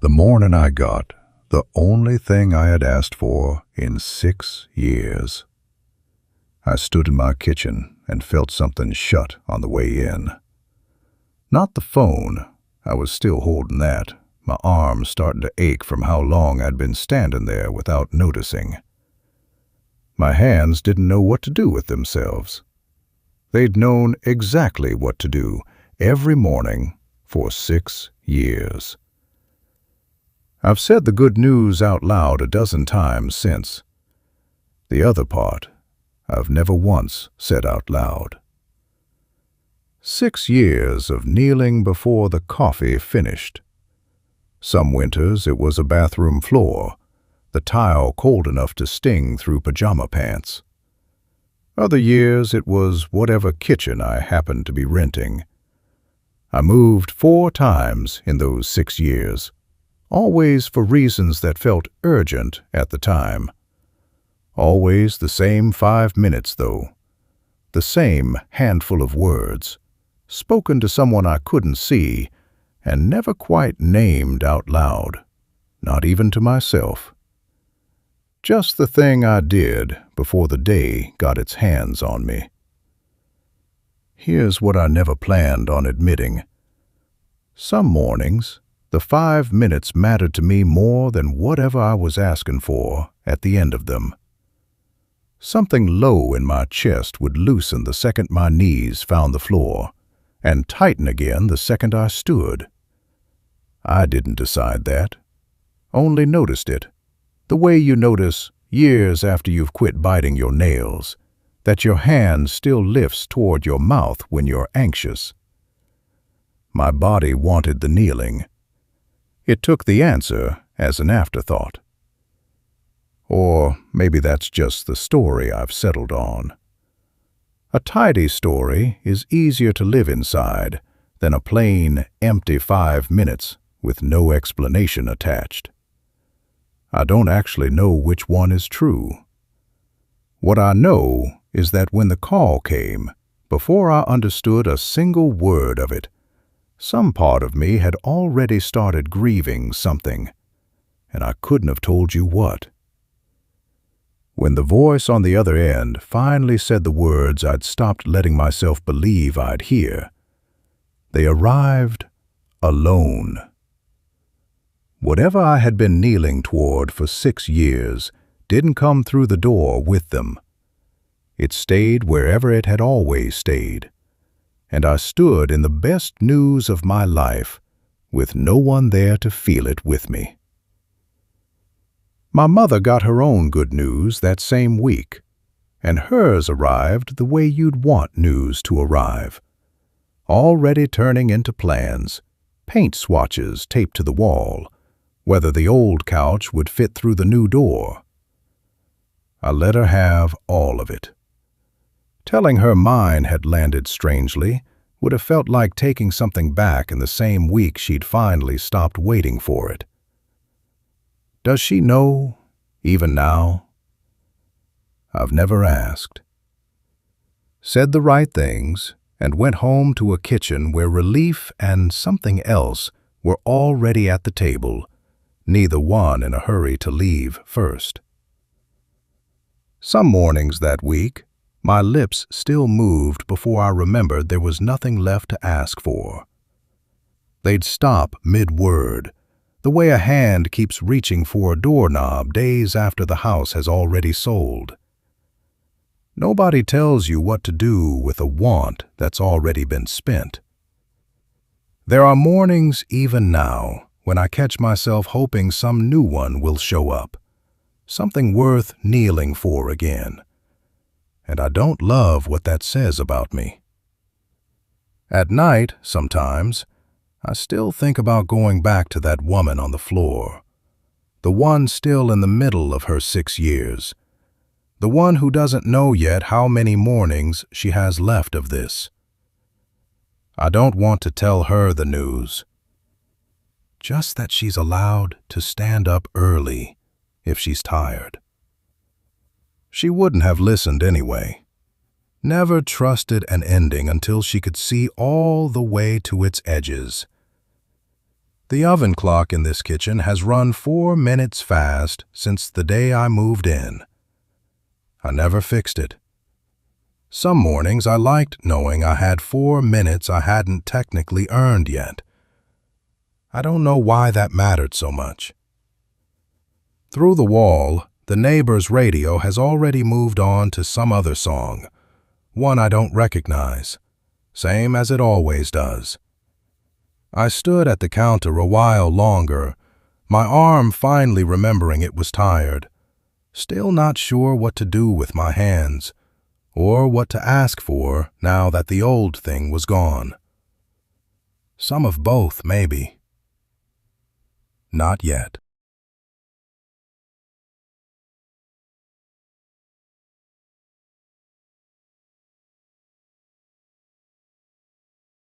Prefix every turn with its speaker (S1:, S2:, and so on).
S1: The morning I got the only thing I had asked for in 6 years. I stood in my kitchen and felt something shut on the way in. Not the phone. I was still holding that, my arms starting to ache from how long I'd been standing there without noticing. My hands didn't know what to do with themselves. They'd known exactly what to do every morning for 6 years. I've said the good news out loud a dozen times since. The other part, I've never once said out loud. 6 years of kneeling before the coffee finished. Some winters it was a bathroom floor, the tile cold enough to sting through pajama pants. Other years it was whatever kitchen I happened to be renting. I moved 4 times in those 6 years, always for reasons that felt urgent at the time. Always the same 5 minutes, though. The same handful of words, spoken to someone I couldn't see, and never quite named out loud, not even to myself. Just the thing I did before the day got its hands on me. Here's what I never planned on admitting. Some mornings, the 5 minutes mattered to me more than whatever I was asking for at the end of them. Something low in my chest would loosen the second my knees found the floor, and tighten again the second I stood. I didn't decide that, only noticed it, the way you notice, years after you've quit biting your nails, that your hand still lifts toward your mouth when you're anxious. My body wanted the kneeling. It took the answer as an afterthought. Or maybe that's just the story I've settled on. A tidy story is easier to live inside than a plain, empty 5 minutes with no explanation attached. I don't actually know which one is true. What I know is that when the call came, before I understood a single word of it, some part of me had already started grieving something, and I couldn't have told you what. When the voice on the other end finally said the words I'd stopped letting myself believe I'd hear, they arrived alone. Whatever I had been kneeling toward for 6 years didn't come through the door with them. It stayed wherever it had always stayed, and I stood in the best news of my life with no one there to feel it with me. My mother got her own good news that same week, and hers arrived the way you'd want news to arrive, already turning into plans, paint swatches taped to the wall, whether the old couch would fit through the new door. I let her have all of it. Telling her mine had landed strangely would have felt like taking something back in the same week she'd finally stopped waiting for it. Does she know, even now? I've never asked. Said the right things and went home to a kitchen where relief and something else were already at the table, neither one in a hurry to leave first. Some mornings that week, my lips still moved before I remembered there was nothing left to ask for. They'd stop mid-word, the way a hand keeps reaching for a doorknob days after the house has already sold. Nobody tells you what to do with a want that's already been spent. There are mornings even now when I catch myself hoping some new one will show up, something worth kneeling for again. And I don't love what that says about me. At night, sometimes, I still think about going back to that woman on the floor, the one still in the middle of her 6 years, the one who doesn't know yet how many mornings she has left of this. I don't want to tell her the news, just that she's allowed to stand up early if she's tired. She wouldn't have listened anyway. Never trusted an ending until she could see all the way to its edges. The oven clock in this kitchen has run 4 minutes fast since the day I moved in. I never fixed it. Some mornings I liked knowing I had 4 minutes I hadn't technically earned yet. I don't know why that mattered so much. Through the wall, the neighbor's radio has already moved on to some other song, one I don't recognize, same as it always does. I stood at the counter a while longer, my arm finally remembering it was tired, still not sure what to do with my hands, or what to ask for now that the old thing was gone. Some of both, maybe. Not yet.